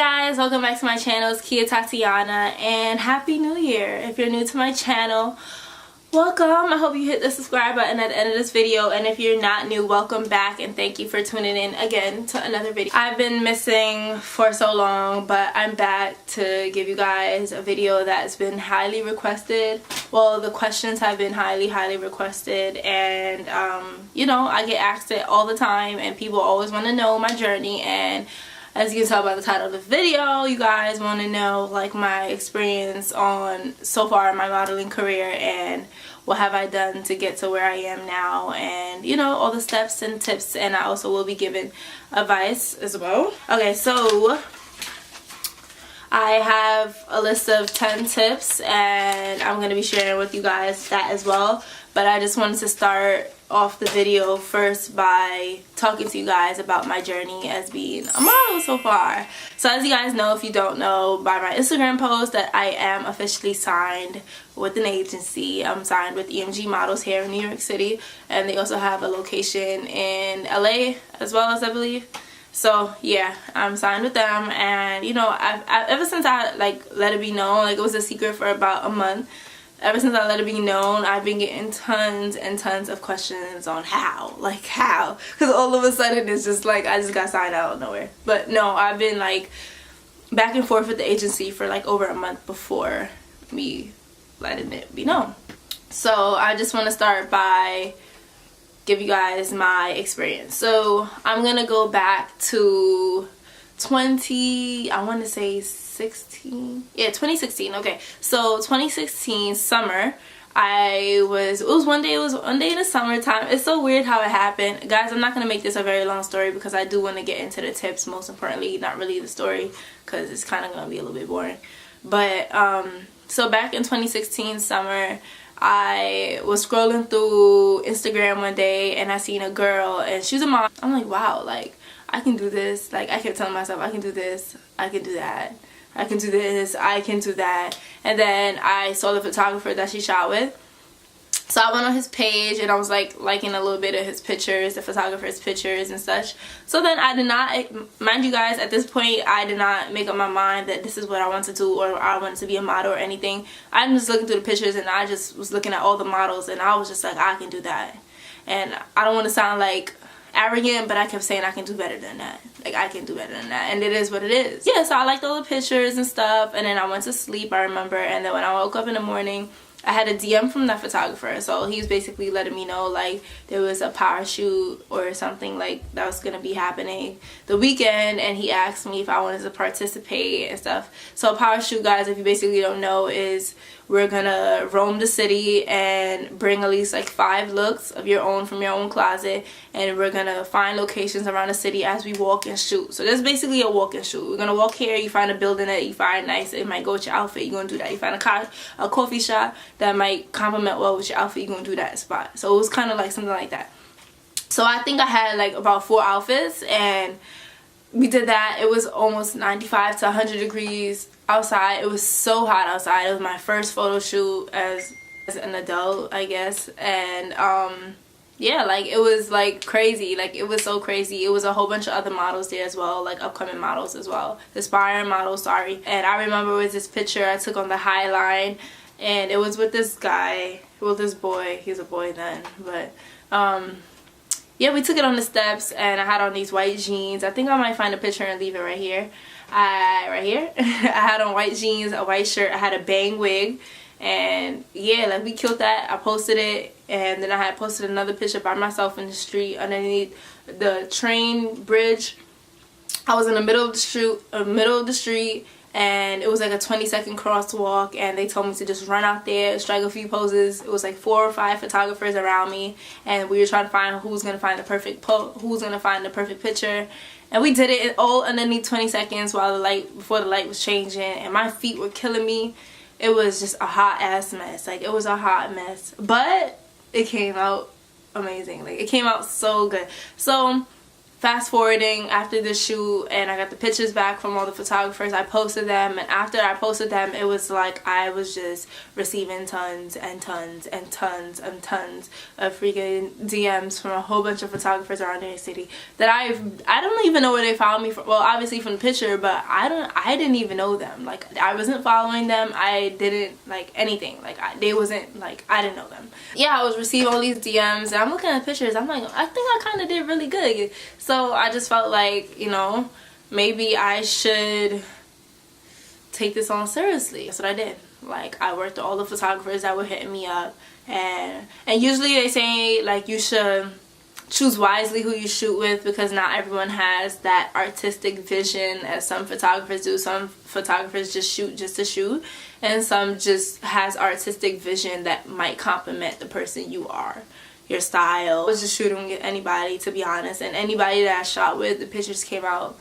guys, welcome back to my channel. It's Tatyana and Happy New Year. If you're new to my channel, welcome. I hope you hit the subscribe button at the end of this video, and if you're not new, welcome back and thank you for tuning in again to another video. I've been missing for so long, but I'm back to give you guys a video that's been highly requested. Well, the questions have been highly requested, and you know, I get asked it all the time and people always want to know my journey. And as you can tell by the title of the video, you guys want to know like my experience on so far in my modeling career and what have I done to get to where I am now, and you know, all the steps and tips. And I also will be giving advice as well. Okay, so I have a list of 10 tips and I'm going to be sharing with you guys that as well. But I just wanted to start off the video first by talking to you guys about my journey as being a model so far. So as you guys know, if you don't know by my Instagram post, that I am officially signed with an agency. I'm signed with EMG Models here in New York City, and they also have a location in LA as well, as I believe. So yeah, I'm signed with them, and you know, I've ever since I like let it be known, like it was a secret for about a month. Ever since I let it be known, I've been getting tons and tons of questions on how, like how, because all of a sudden it's just like I just got signed out of nowhere. But no, I've been like back and forth with the agency for like over a month before me letting it be known. So I just want to start by give you guys my experience. So I'm gonna go back to 2016. Okay, so 2016 summer, it was one day in the summertime. It's so weird how it happened, guys. I'm not gonna make this a very long story because I do want to get into the tips, most importantly, not really the story, because it's kind of gonna be a little bit boring. But so back in 2016 summer, I was scrolling through Instagram one day and I seen a girl and she was a mom. I'm like, wow, like I can do this. Like I kept telling myself, I can do this, I can do that, I can do this, I can do that. And then I saw the photographer that she shot with. So I went on his page and I was like liking a little bit of his pictures, the photographer's pictures and such. So then I did not, mind you guys, at this point I did not make up my mind that this is what I want to do or I wanted to be a model or anything. I'm just looking through the pictures and I just was looking at all the models and I was just like, I can do that. And I don't want to sound like arrogant, but I kept saying I can do better than that. Like I can do better than that, and it is what it is. Yeah, so I liked all the pictures and stuff, and then I went to sleep, I remember, and then when I woke up in the morning, I had a DM from that photographer. So he was basically letting me know like there was a power shoot or something like that was gonna be happening the weekend, and he asked me if I wanted to participate and stuff. So a power shoot, guys, if you basically don't know, is we're gonna roam the city and bring at least like 5 looks of your own from your own closet, and we're gonna find locations around the city as we walk and shoot. So that's basically a walk and shoot. We're gonna walk here, you find a building that you find nice, it might go with your outfit, you're gonna do that. You find a coffee shop that might complement well with your outfit, you're gonna do that spot. So it was kind of like something like that. So I think I had like about 4 outfits, and we did that. It was almost 95 to 100 degrees outside. It was so hot outside. It was my first photo shoot as an adult, I guess. And yeah, like it was like crazy. Like it was so crazy. It was a whole bunch of other models there as well, like upcoming models as well, aspiring models, sorry. And I remember it was this picture I took on the High Line, and it was with this guy, well, this boy. He was a boy then, but yeah, we took it on the steps, and I had on these white jeans. I think I might find a picture and leave it right here. Right here. I had on white jeans, a white shirt. I had a bang wig, and yeah, like we killed that. I posted it, and then I had posted another picture by myself in the street underneath the train bridge. I was in the middle of the street, and it was like a 20-second crosswalk, and they told me to just run out there, strike a few poses. It was like 4 or 5 photographers around me, and we were trying to find who's gonna find the perfect picture. And we did it all underneath 20 seconds before the light was changing, and my feet were killing me. It was just a hot ass mess. Like it was a hot mess, but it came out amazing. Like it came out so good. So fast forwarding after the shoot, and I got the pictures back from all the photographers. I posted them, and after I posted them, it was like I was just receiving tons and tons and tons and tons of freaking DMs from a whole bunch of photographers around New York City that I don't even know where they found me from. Well, obviously from the picture, but I didn't even know them. Like, I wasn't following them. I didn't like anything. Like, they wasn't like, I didn't know them. Yeah, I was receiving all these DMs, and I'm looking at pictures. I'm like, I think I kind of did really good. So I just felt like, you know, maybe I should take this on seriously. That's what I did. Like, I worked with all the photographers that were hitting me up, and usually they say like you should choose wisely who you shoot with, because not everyone has that artistic vision as some photographers do. Some photographers just shoot just to shoot, and some just has artistic vision that might complement the person you are, your style. I was just shooting with anybody, to be honest, and anybody that I shot with, the pictures came out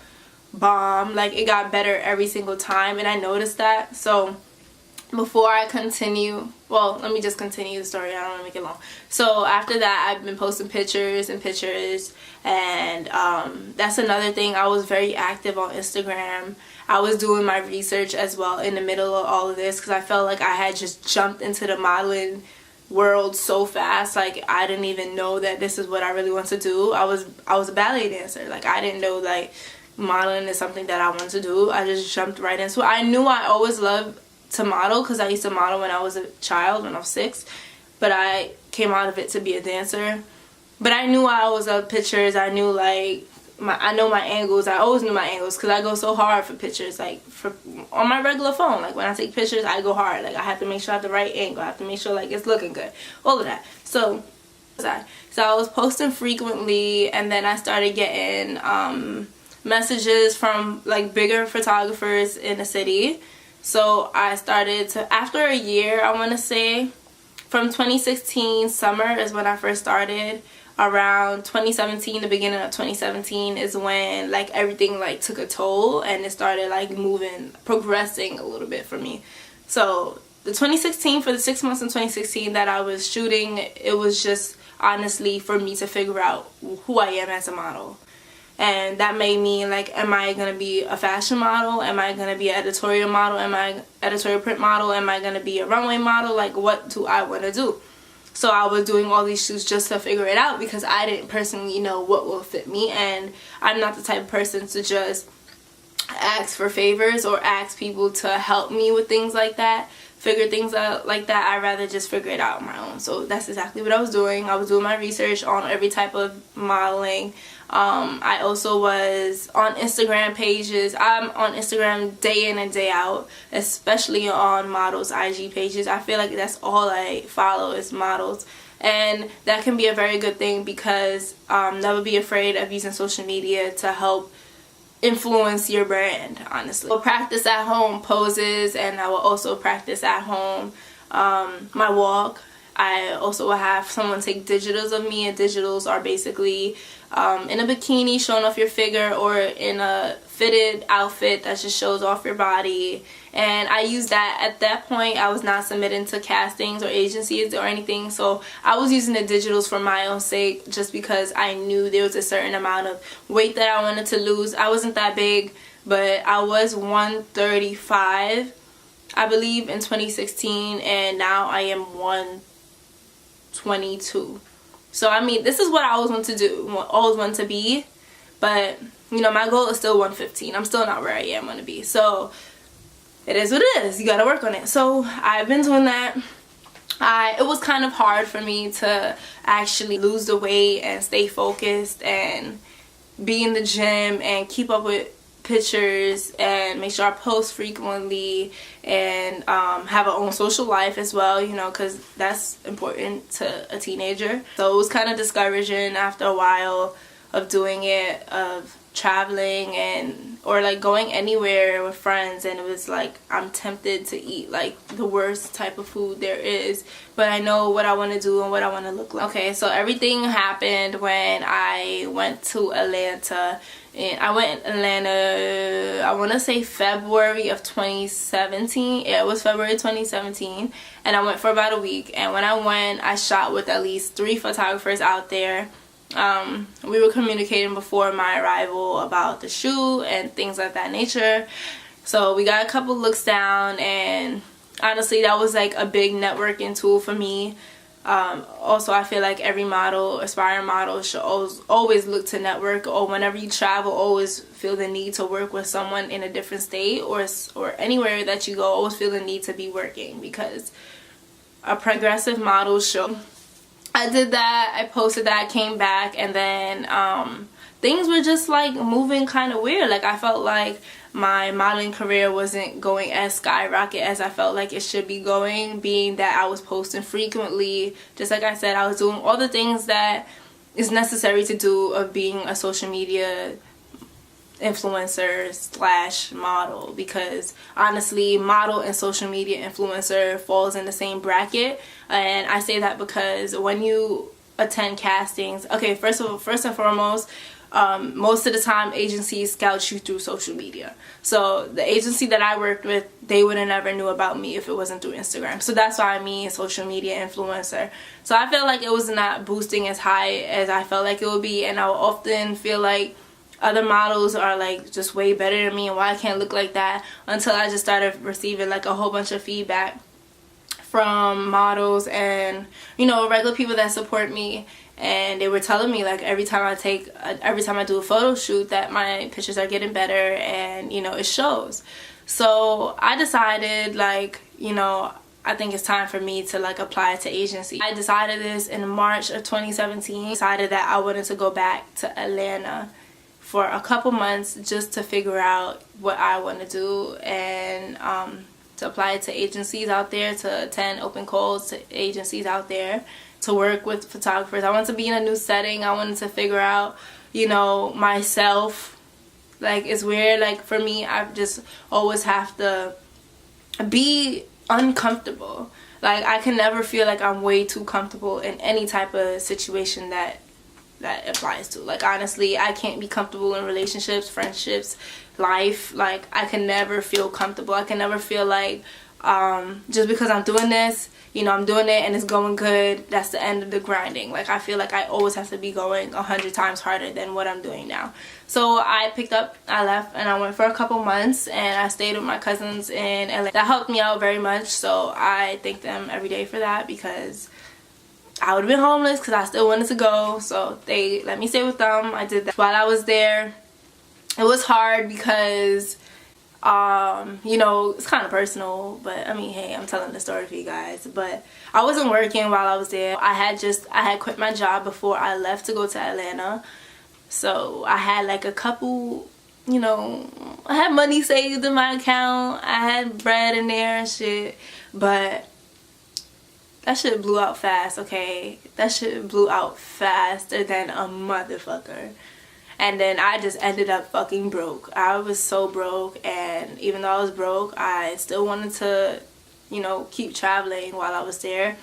bomb. Like, it got better every single time, and I noticed that. So before I continue, well, let me just continue the story. I don't want to make it long. So after that, I've been posting pictures and pictures, and that's another thing. I was very active on Instagram. I was doing my research as well in the middle of all of this, because I felt like I had just jumped into the modeling world so fast. Like, I didn't even know that this is what I really want to do. I was a ballet dancer. Like, I didn't know like modeling is something that I wanted to do. I just jumped right into it. I knew I always loved to model, because I used to model when I was a child, when I was 6, but I came out of it to be a dancer. But I knew I always loved pictures. I knew like I know my angles. I always knew my angles, because I go so hard for pictures. Like, on my regular phone, like when I take pictures, I go hard. Like, I have to make sure I have the right angle. I have to make sure like it's looking good, all of that. So I was posting frequently, and then I started getting messages from like bigger photographers in the city. So I started to, after a year, I want to say, from 2016 summer is when I first started. Around 2017, the beginning of 2017 is when like everything like took a toll, and it started like moving, progressing a little bit for me. So the 2016, for the 6 months in 2016 that I was shooting, it was just honestly for me to figure out who I am as a model. And that made me like, am I going to be a fashion model? Am I going to be an editorial model? Am I editorial print model? Am I going to be a runway model? Like, what do I want to do? So I was doing all these shoots just to figure it out, because I didn't personally know what will fit me. And I'm not the type of person to just ask for favors or ask people to help me with things like that, figure things out like that. I'd rather just figure it out on my own. So that's exactly what I was doing. I was doing my research on every type of modeling. I also was on Instagram pages. I'm on Instagram day in and day out, especially on models' IG pages. I feel like that's all I follow is models. And that can be a very good thing, because never be afraid of using social media to help influence your brand, honestly. I'll practice at home poses, and I will also practice at home my walk. I also will have someone take digitals of me, and digitals are basically in a bikini showing off your figure, or in a fitted outfit that just shows off your body. And I used that. At that point, I was not submitting to castings or agencies or anything, so I was using the digitals for my own sake, just because I knew there was a certain amount of weight that I wanted to lose. I wasn't that big, but I was 135, I believe, in 2016, and now I am 122. So I mean, this is what I always want to do, always want to be, but you know, my goal is still 115. I'm still not where I am want to be, so it is what it is. You gotta work on it. So I've been doing that. It was kind of hard for me to actually lose the weight and stay focused and be in the gym and keep up with pictures and make sure I post frequently and have our own social life as well, you know, because that's important to a teenager. So it was kind of discouraging after a while of doing it, of traveling or like going anywhere with friends, and it was like I'm tempted to eat like the worst type of food there is, but I know what I want to do and what I want to look like. Okay, so everything happened when I went to Atlanta. And I went in Atlanta, I want to say February of 2017. Yeah, it was February 2017. And I went for about a week. And when I went, I shot with at least 3 photographers out there. We were communicating before my arrival about the shoot and things like that nature. So we got a couple looks down, and honestly that was like a big networking tool for me. Also, I feel like every model, aspiring model, should always look to network, or whenever you travel, always feel the need to work with someone in a different state or anywhere that you go. Always feel the need to be working, because a progressive model show. I did that, I posted that, came back, and then things were just like moving kind of weird. Like I felt like my modeling career wasn't going as skyrocket as I felt like it should be going, being that I was posting frequently. Just like I said, I was doing all the things that is necessary to do of being a social media influencer slash model, because honestly model and social media influencer falls in the same bracket. And I say that because when you attend castings, okay, first and foremost, most of the time agencies scout you through social media. So the agency that I worked with, they would have never knew about me if it wasn't through Instagram. So that's why I mean social media influencer. So I felt like it was not boosting as high as I felt like it would be, and I would often feel like other models are like just way better than me and why I can't look like that, until I just started receiving like a whole bunch of feedback from models and, you know, regular people that support me. And they were telling me like every time I do a photo shoot that my pictures are getting better, and you know, it shows. So I decided, like, you know, I think it's time for me to like apply to agency. I decided this in March of 2017. Decided that I wanted to go back to Atlanta for a couple months just to figure out what I want to do, and to apply to agencies out there, to attend open calls to agencies out there, to work with photographers. I wanted to be in a new setting. I wanted to figure out, you know, myself. Like, it's weird, like for me, I just always have to be uncomfortable. Like I can never feel like I'm way too comfortable in any type of situation that applies to. Like honestly, I can't be comfortable in relationships, friendships, life. Like I can never feel comfortable. I can never feel like just because I'm doing this, you know, I'm doing it and it's going good, that's the end of the grinding. Like I feel like I always have to be going 100 times harder than what I'm doing now. So I left and I went for a couple months, and I stayed with my cousins in LA. That helped me out very much, so I thank them every day for that, because I would have been homeless because I still wanted to go. So they let me stay with them. I did that. While I was there, it was hard because you know, it's kind of personal, but I mean, hey, I'm telling the story for you guys. But I wasn't working while I was there. I had quit my job before I left to go to Atlanta. So I had like a couple, you know, I had money saved in my account. I had bread in there and shit, but that shit blew out fast, okay? That shit blew out faster than a motherfucker. And then I just ended up fucking broke. I was so broke, and even though I was broke, I still wanted to, you know, keep traveling while I was there.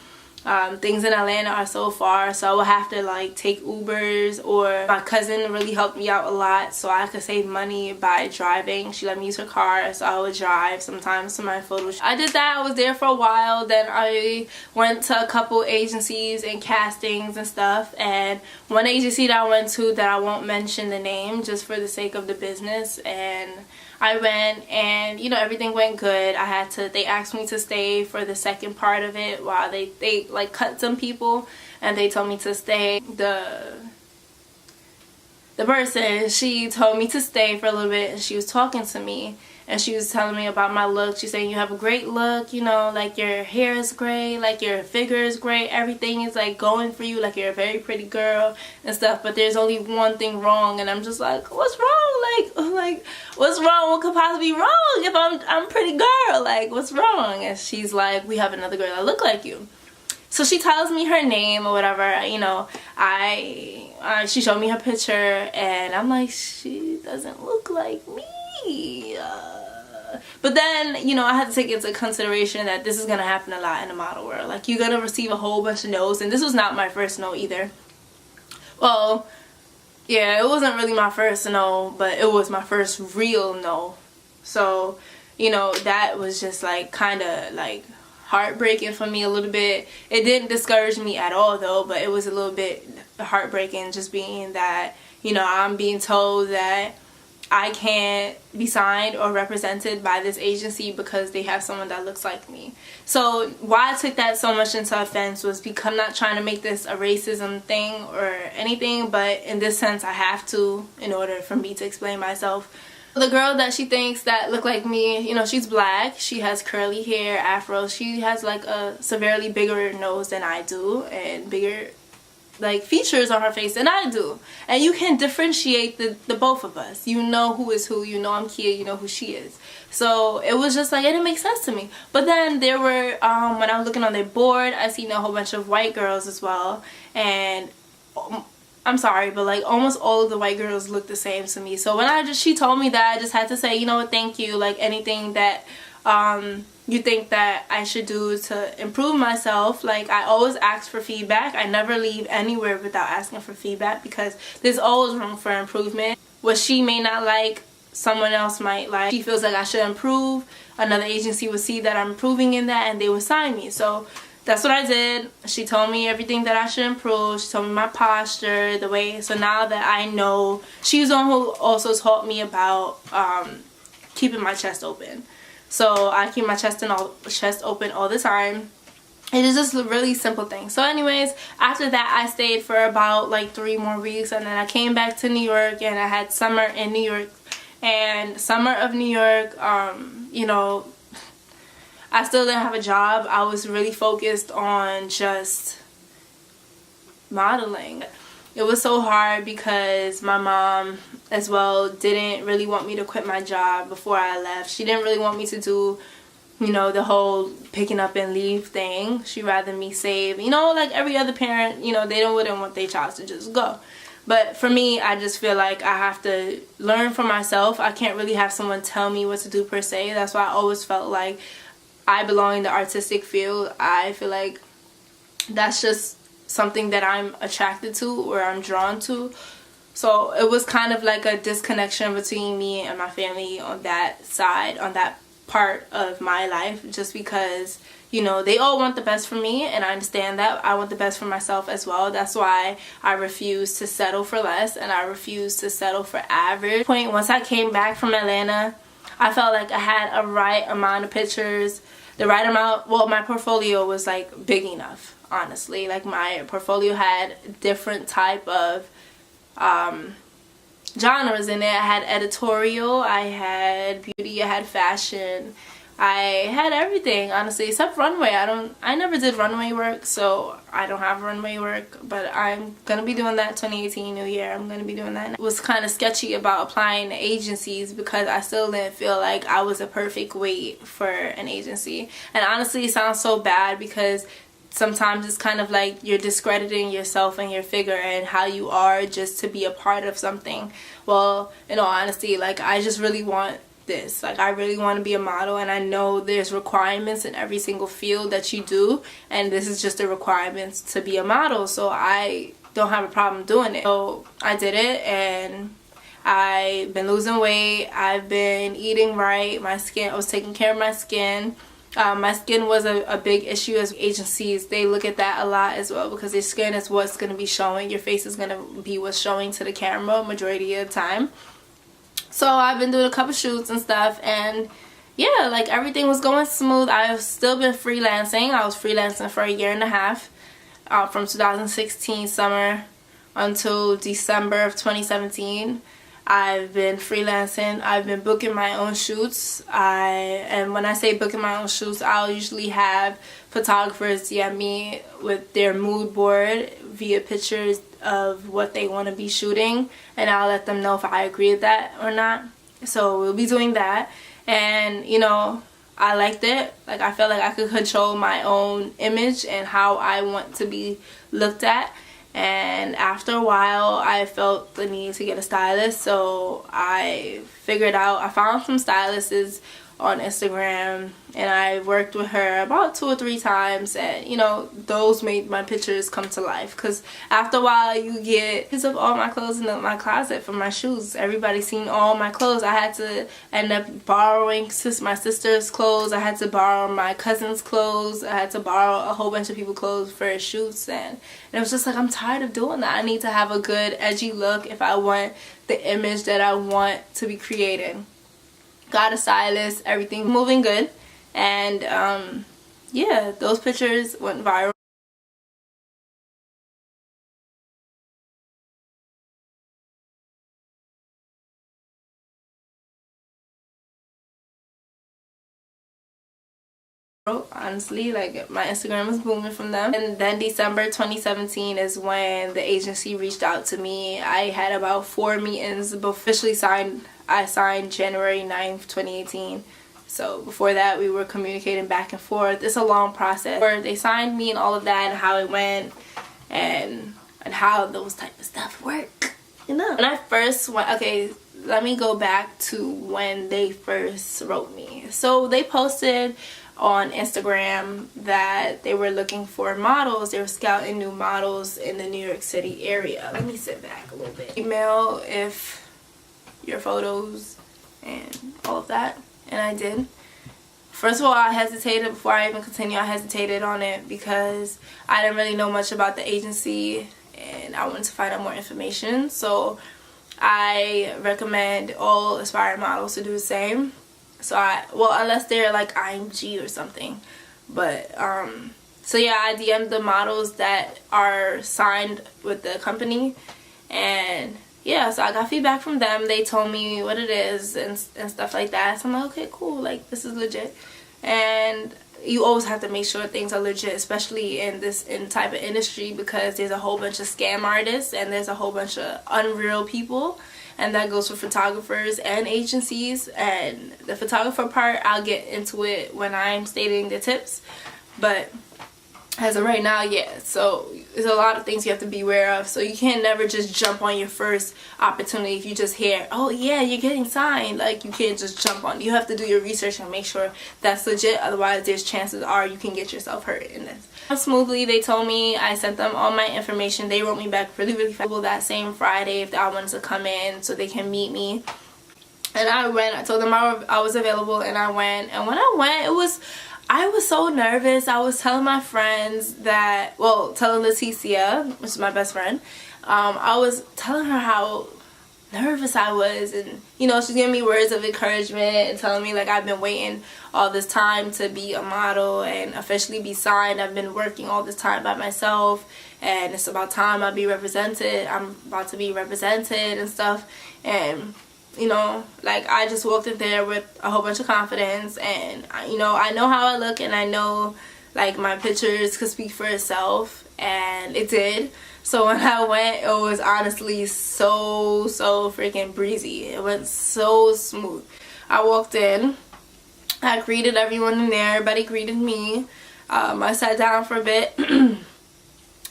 Things in Atlanta are so far, so I would have to like take Ubers, or my cousin really helped me out a lot so I could save money by driving. She let me use her car, so I would drive sometimes to my photos. I did that. I was there for a while. Then I went to a couple agencies and castings and stuff, and one agency that I went to, that I won't mention the name just for the sake of the business, and I went, and you know, everything went good. They asked me to stay for the second part of it while they like cut some people, and they told me to stay. The person, she told me to stay for a little bit, and she was talking to me, and she was telling me about my look. She's saying, you have a great look, you know, like your hair is great, like your figure is great, everything is like going for you, like you're a very pretty girl and stuff, but there's only one thing wrong. And I'm just like, what's wrong? Like what's wrong? What could possibly be wrong if I'm a pretty girl? Like, what's wrong? And she's like, we have another girl that look like you. So she tells me her name or whatever, you know. She showed me her picture, and I'm like, she doesn't look like me. But then, you know, I had to take into consideration that this is going to happen a lot in the model world. Like, you're going to receive a whole bunch of no's, and this was not my first no either. Well, yeah, it wasn't really my first no, but it was my first real no. So, you know, that was just like kind of like heartbreaking for me a little bit. It didn't discourage me at all though, but it was a little bit heartbreaking just being that, you know, I'm being told that I can't be signed or represented by this agency because they have someone that looks like me. So why I took that so much into offense was because I'm not trying to make this a racism thing or anything, but in this sense I have to in order for me to explain myself. The girl that she thinks that look like me, you know, she's black, she has curly hair, afro, she has like a severely bigger nose than I do and bigger like features on her face than I do, and you can differentiate the both of us. You know who is who. You know I'm Kia, you know who she is. So it was just like, it didn't make sense to me. But then there were when I was looking on their board, I seen a whole bunch of white girls as well, and I'm sorry, but like almost all of the white girls look the same to me. So when she told me that, I just had to say, you know what, thank you. Like anything that you think that I should do to improve myself, like I always ask for feedback. I never leave anywhere without asking for feedback because there's always room for improvement. What she may not like, someone else might like. She feels like I should improve. Another agency would see that I'm improving in that and they would sign me. So that's what I did. She told me everything that I should improve. She told me my posture, the way. So now that I know, she's the one who also taught me about keeping my chest open. So I keep my chest open all the time. It is just a really simple thing. So anyways, after that I stayed for about like 3 more weeks, and then I came back to New York and I had summer in New York. And summer of New York, you know, I still didn't have a job. I was really focused on just modeling. It was so hard because my mom as well didn't really want me to quit my job before I left. She didn't really want me to do, you know, the whole picking up and leave thing. She'd rather me save. You know, like every other parent, you know, they wouldn't want their child to just go. But for me, I just feel like I have to learn for myself. I can't really have someone tell me what to do per se. That's why I always felt like I belong in the artistic field. I feel like that's just something that I'm attracted to or I'm drawn to. So it was kind of like a disconnection between me and my family on that side, on that part of my life, just because, you know, they all want the best for me, and I understand that. I want the best for myself as well. That's why I refuse to settle for less, and I refuse to settle for average. Once I came back from Atlanta, I felt like I had a right amount of pictures, the right amount. Well, my portfolio was like big enough, honestly. Like my portfolio had different type of genres in it. I had editorial, I had beauty, I had fashion, I had everything, honestly, except runway. I never did runway work, so I don't have runway work, but I'm gonna be doing that 2018 New Year. I'm gonna be doing that. It was kind of sketchy about applying to agencies because I still didn't feel like I was a perfect weight for an agency. And honestly, it sounds so bad because sometimes it's kind of like you're discrediting yourself and your figure and how you are just to be a part of something. Well, in all honesty, like I just really want this. Like I really want to be a model, and I know there's requirements in every single field that you do, and this is just the requirements to be a model, so I don't have a problem doing it. So I did it, and I've been losing weight, I've been eating right, my skin, I was taking care of my skin. My skin was a big issue as agencies. They look at that a lot as well because your skin is what's going to be showing. Your face is going to be what's showing to the camera majority of the time. So I've been doing a couple shoots and stuff, and yeah, like everything was going smooth. I've still been freelancing. I was freelancing for 1.5 years, from 2016 summer until December of 2017. I've been freelancing. I've been booking my own shoots. And when I say booking my own shoots, I'll usually have photographers DM me with their mood board via pictures of what they want to be shooting, and I'll let them know if I agree with that or not. So we'll be doing that, and you know, I liked it. Like I felt like I could control my own image and how I want to be looked at. And after a while, I felt the need to get a stylist, so I figured out, I found some stylists on Instagram, and I worked with her about 2 or 3 times, and you know, those made my pictures come to life, because after a while you get pictures of all my clothes in my closet from my shoes. Everybody seen all my clothes. I had to end up borrowing my sister's clothes, I had to borrow my cousin's clothes, I had to borrow a whole bunch of people's clothes for shoots, and it was just like, I'm tired of doing that. I need to have a good edgy look if I want the image that I want to be created. Got a stylist, everything moving good, and yeah, those pictures went viral. Honestly, like, my Instagram was booming from them. And then December 2017 is when the agency reached out to me. I had about 4 meetings. Officially signed, I signed January 9th 2018. So before that, we were communicating back and forth. It's a long process where they signed me and all of that, and how it went, and how those type of stuff work, you know. When I first went, okay, let me go back to when they first wrote me. So they posted on Instagram that they were looking for models. They were scouting new models in the New York City area. Let me sit back a little bit. Email if your photos and all of that, and I did. First of all, I hesitated before I even continued. I hesitated on it because I didn't really know much about the agency, and I wanted to find out more information. So I recommend all aspiring models to do the same. So well, unless they're like IMG or something, but so yeah, I DM'd the models that are signed with the company, and yeah, so I got feedback from them. They told me what it is and stuff like that. So I'm like, okay, cool, like, this is legit. And you always have to make sure things are legit, especially in this type of industry, because there's a whole bunch of scam artists and there's a whole bunch of unreal people. And that goes for photographers and agencies. And the photographer part, I'll get into it when I'm stating the tips. But as of right now, yeah, so there's a lot of things you have to be aware of. So you can't never just jump on your first opportunity. If you just hear, oh yeah, you're getting signed, like, you can't just jump on. You have to do your research and make sure that's legit. Otherwise, there's chances are you can get yourself hurt in this. Smoothly, they told me, I sent them all my information. They wrote me back really fast that same Friday if I wanted to come in so they can meet me. And I went. I told them I was available, and I went. And when I went, I was so nervous. I was telling my friends that, well, telling Leticia, which is my best friend, I was telling her how nervous I was, and you know, she's giving me words of encouragement and telling me, like, I've been waiting all this time to be a model and officially be signed. I've been working all this time by myself, and it's about time I be represented. I'm about to be represented and stuff. And you know, like, I just walked in there with a whole bunch of confidence, and you know, I know how I look, and I know, like, my pictures could speak for itself, and it did. So when I went, it was honestly so freaking breezy. It went so smooth. I walked in, I greeted everyone in there, everybody greeted me. I sat down for a bit.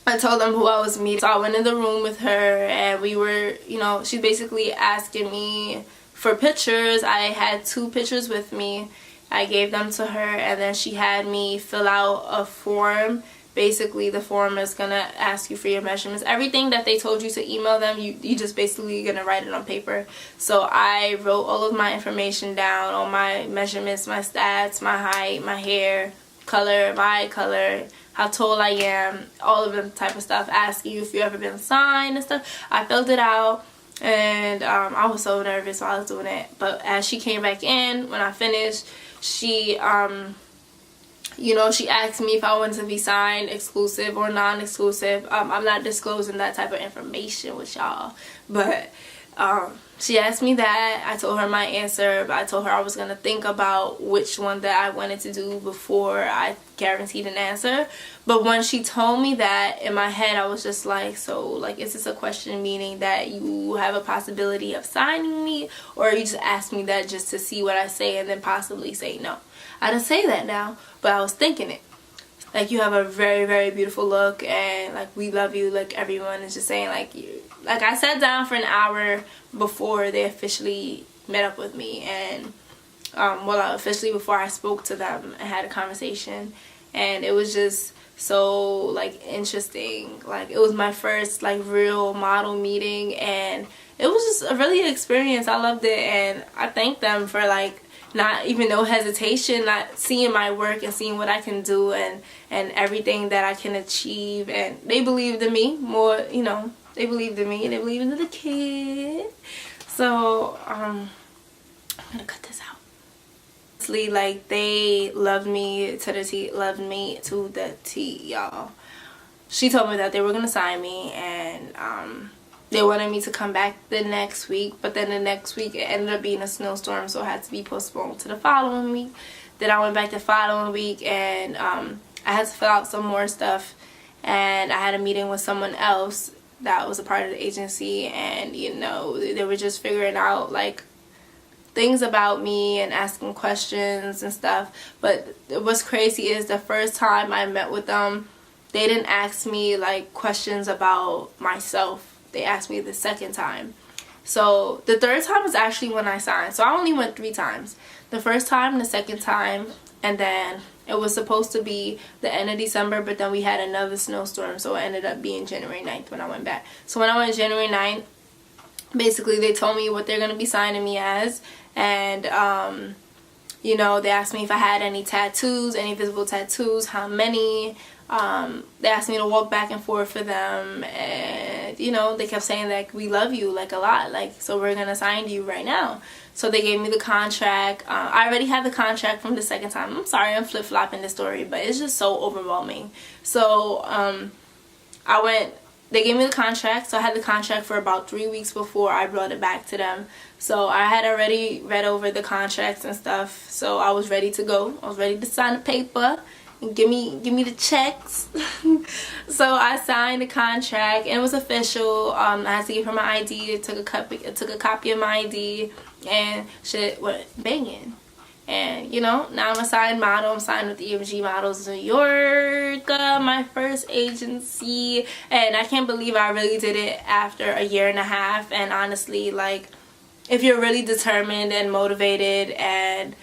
I told them who I was meeting. So I went in the room with her, and we were, you know, she's basically asking me for pictures. I had 2 pictures with me. I gave them to her, and then she had me fill out a form. Basically, the form is gonna ask you for your measurements. Everything that they told you to email them, you just basically gonna write it on paper. So I wrote all of my information down, all my measurements, my stats, my height, my hair color, my color, how tall I am, all of the type of stuff, asking you if you ever been signed and stuff. I filled it out, and I was so nervous while I was doing it. But as she came back in, when I finished, she you know, she asked me if I wanted to be signed exclusive or non-exclusive. I'm not disclosing that type of information with y'all, but she asked me that. I told her my answer, but I told her I was going to think about which one that I wanted to do before I guaranteed an answer. But when she told me that, in my head I was just like, so, like, is this a question meaning that you have a possibility of signing me, or you just asked me that just to see what I say and then possibly say no? I didn't say that now, but I was thinking it. Like, you have a very beautiful look, and like, we love you. Like, everyone is just saying, like, you. Like, I sat down for an hour before they officially met up with me, and well, officially before I spoke to them and had a conversation. And it was just so like interesting. Like it was my first like real model meeting, and it was just a really good experience. I loved it, and I thank them for like not even no hesitation, not seeing my work and seeing what I can do and everything that I can achieve. And they believed in me more, you know, they believed in me and they believed in the kid. So I'm gonna cut this out. Like they loved me to the T, y'all. She told me that they were gonna sign me, and they wanted me to come back the next week, but then the next week it ended up being a snowstorm, so it had to be postponed to the following week. Then I went back the following week, and I had to fill out some more stuff, and I had a meeting with someone else that was a part of the agency, and you know, they were just figuring out like things about me and asking questions and stuff. But what's crazy is the first time I met with them, they didn't ask me like questions about myself. They asked me the second time. So the third time was actually when I signed. So I only went 3 times. The first time, the second time, and then it was supposed to be the end of December, but then we had another snowstorm, so it ended up being January 9th when I went back. So when I went January 9th, basically they told me what they're going to be signing me as, and you know, they asked me if I had any tattoos, any visible tattoos, how many. They asked me to walk back and forth for them, and you know, they kept saying that we love you like a lot, like, so we're gonna sign you right now. So they gave me the contract. I already had the contract from the second time. I'm sorry, I'm flip-flopping the story, but it's just so overwhelming. So they gave me the contract, so I had the contract for about 3 weeks before I brought it back to them. So I had already read over the contracts and stuff, so I was ready to go. I was ready to sign the paper and give me the checks. So I signed the contract, and it was official. I had to give her my ID. It took a copy of my ID, and shit went banging. And you know, now I'm a signed model. I'm signed with EMG Models New York, my first agency, and I can't believe I really did it after a year and a half. And honestly, like, if you're really determined and motivated and